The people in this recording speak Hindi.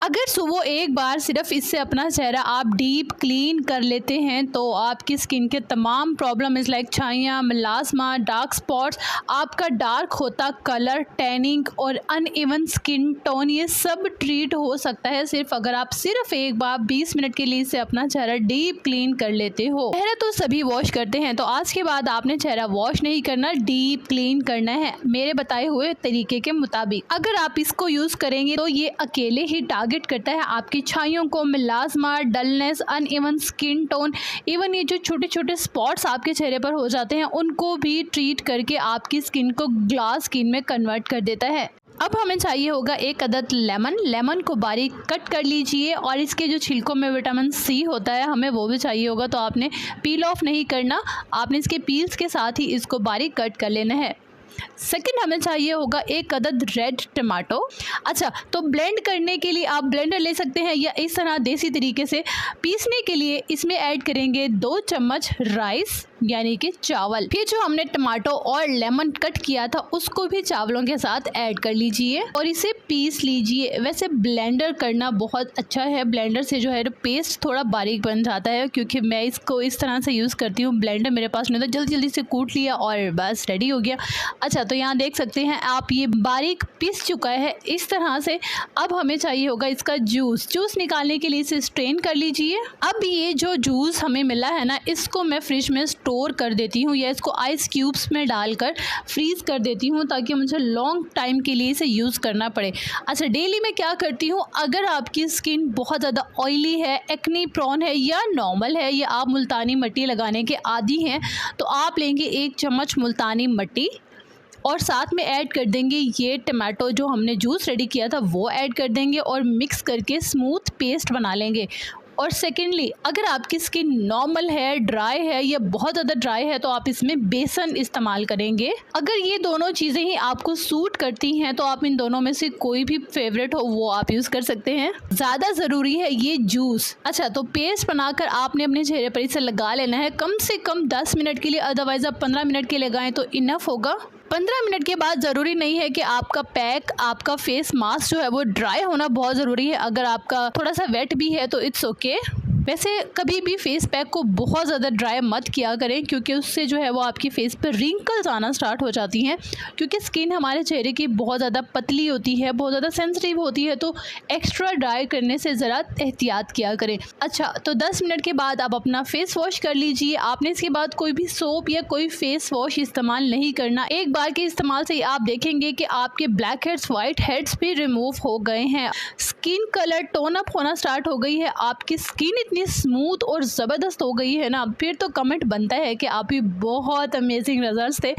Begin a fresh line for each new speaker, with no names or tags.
अगर सुबह एक बार सिर्फ इससे अपना चेहरा आप डीप क्लीन कर लेते हैं तो आपकी स्किन के तमाम प्रॉब्लम लाइक छाइयाँ, मेलास्मा, डार्क स्पॉट्स, आपका डार्क होता कलर, टैनिंग और अनइवन स्किन टोन, ये सब ट्रीट हो सकता है सिर्फ अगर आप सिर्फ एक बार 20 मिनट के लिए इसे अपना चेहरा डीप क्लीन कर लेते हो। चेहरा तो सभी वॉश करते हैं, तो आज के बाद आपने चेहरा वॉश नहीं करना, डीप क्लीन करना है मेरे बताए हुए तरीके के मुताबिक। अगर आप इसको यूज करेंगे तो ये अकेले ही टारगेट करता है आपकी छाइयों को, melasma, dullness, uneven skin tone, even ये जो छोटे छोटे स्पॉट्स आपके चेहरे पर हो जाते हैं उनको भी ट्रीट करके आपकी स्किन को ग्लास स्किन में कन्वर्ट कर देता है। अब हमें चाहिए होगा एक अदद लेमन को बारीक कट कर लीजिए और इसके जो छिलकों में विटामिन सी होता है हमें वो भी चाहिए होगा, तो आपने पील ऑफ नहीं करना, आपने इसके पील्स के साथ ही इसको बारीक कट कर लेना है। सेकंड हमें चाहिए होगा एक अदद रेड टमाटो। अच्छा, तो ब्लेंड करने के लिए आप ब्लेंडर ले सकते हैं या इस तरह देसी तरीके से पीसने के लिए इसमें ऐड करेंगे 2 चम्मच राइस यानी कि चावल। फिर जो हमने टमाटो और लेमन कट किया था उसको भी चावलों के साथ ऐड कर लीजिए और इसे पीस लीजिए। वैसे ब्लेंडर करना बहुत अच्छा है, ब्लेंडर से जो है पेस्ट थोड़ा बारीक बन जाता है, क्योंकि मैं इसको इस तरह से यूज़ करती हूँ। ब्लेंडर मेरे पास नहीं था, जल्दी जल्दी से कूट लिया और बस रेडी हो गया। अच्छा, तो यहाँ देख सकते हैं आप ये बारीक पीस चुका है इस तरह से। अब हमें चाहिए होगा इसका जूस निकालने के लिए इसे स्ट्रेन कर लीजिए। अब ये जो जूस हमें मिला है ना, इसको मैं फ्रिज में स्टोर कर देती हूँ या इसको आइस क्यूब्स में डालकर फ्रीज कर देती हूँ ताकि मुझे लॉन्ग टाइम के लिए इसे यूज़ करना पड़े। अच्छा, डेली मैं क्या करती हूँ, अगर आपकी स्किन बहुत ज़्यादा ऑयली है, एक्नी प्रोन है या नॉर्मल है या आप मुल्तानी मिट्टी लगाने के आदी हैं, तो आप लेंगे 1 चम्मच मुल्तानी मिट्टी और साथ में ऐड कर देंगे ये टमाटो जो हमने जूस रेडी किया था वो ऐड कर देंगे और मिक्स करके स्मूथ पेस्ट बना लेंगे। और सेकेंडली, अगर आपकी स्किन नॉर्मल है, ड्राई है या बहुत ज़्यादा ड्राई है तो आप इसमें बेसन इस्तेमाल करेंगे। अगर ये दोनों चीज़ें ही आपको सूट करती हैं तो आप इन दोनों में से कोई भी फेवरेट हो वो आप यूज़ कर सकते हैं। ज़्यादा ज़रूरी है ये जूस। अच्छा, तो पेस्ट बनाकर आपने अपने चेहरे पर इसे लगा लेना है कम से कम 10 मिनट के लिए, अदरवाइज़ आप 15 मिनट के लिए लगाएं तो इनफ होगा। 15 मिनट के बाद ज़रूरी नहीं है कि आपका पैक, आपका फेस मास्क जो है वो ड्राई होना बहुत ज़रूरी है। अगर आपका थोड़ा सा वेट भी है तो इट्स ओके। वैसे कभी भी फेस पैक को बहुत ज़्यादा ड्राई मत किया करें, क्योंकि उससे जो है वो आपकी फेस पर रिंकल्स आना स्टार्ट हो जाती हैं, क्योंकि स्किन हमारे चेहरे की बहुत ज़्यादा पतली होती है, बहुत ज़्यादा सेंसिटिव होती है, तो एक्स्ट्रा ड्राई करने से ज़रा एहतियात किया करें। अच्छा, तो 10 मिनट के बाद आप अपना फेस वॉश कर लीजिए। आपने इसके बाद कोई भी सोप या कोई फेस वॉश इस्तेमाल नहीं करना। एक बार के इस्तेमाल से आप देखेंगे कि आपके ब्लैक हेड्स, वाइट हेड्स भी रिमूव हो गए हैं, स्किन कलर टोन अप होना स्टार्ट हो गई है, आपकी स्किन इतनी स्मूथ और ज़बरदस्त हो गई है ना, फिर तो कमेंट बनता है कि आप भी बहुत अमेजिंग रिजल्ट्स थे।